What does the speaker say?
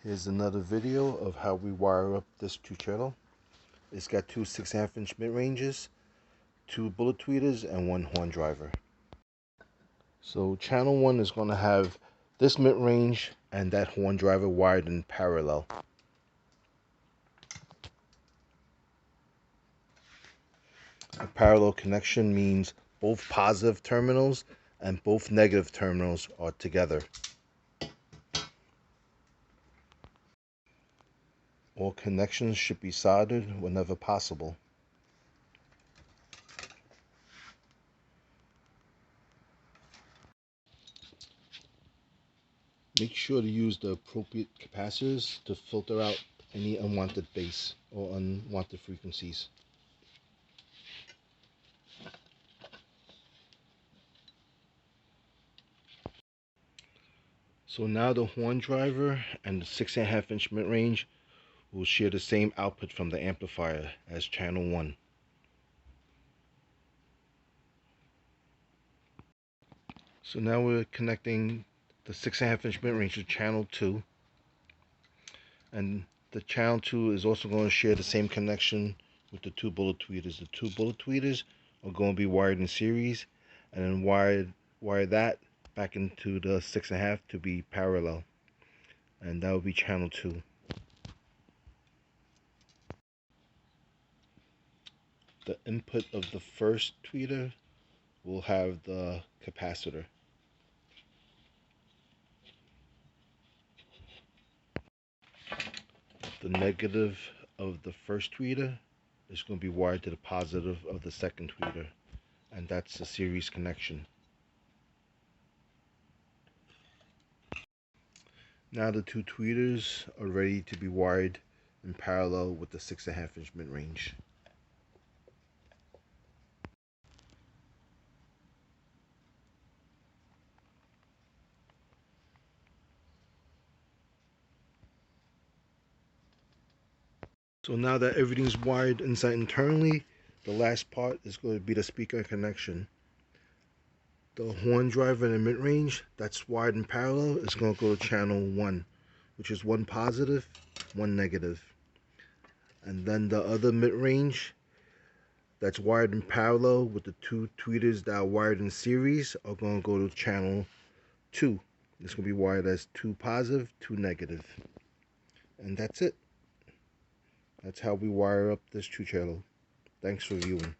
Here's another video of how we wire up this Chuchero. It's got two 6.5-inch mid-ranges, two bullet tweeters, and one horn driver. So channel 1 is going to have this mid-range and that horn driver wired in parallel. A parallel connection means both positive terminals and both negative terminals are together. All connections should be soldered whenever possible. Make sure to use the appropriate capacitors to filter out any unwanted bass or unwanted frequencies. So now the horn driver and the 6.5-inch mid-range will share the same output from the amplifier as channel 1. So now we're connecting the 6.5-inch mid-range to channel 2. And the channel 2 is also going to share the same connection with the two bullet tweeters. The two bullet tweeters are going to be wired in series, and then wire that back into the 6.5 to be parallel, and that will be channel 2. The input of the first tweeter will have the capacitor. The negative of the first tweeter is going to be wired to the positive of the second tweeter, and that's a series connection. Now the two tweeters are ready to be wired in parallel with the 6.5-inch mid-range. So now that everything's wired inside internally, the last part is going to be the speaker connection. The horn driver and the mid-range that's wired in parallel is going to go to channel 1, which is one positive, one negative. And then the other mid-range that's wired in parallel with the two tweeters that are wired in series are going to go to channel 2. It's going to be wired as 2 positive, 2 negative. And that's it. That's how we wire up this Chuchero. Thanks for viewing.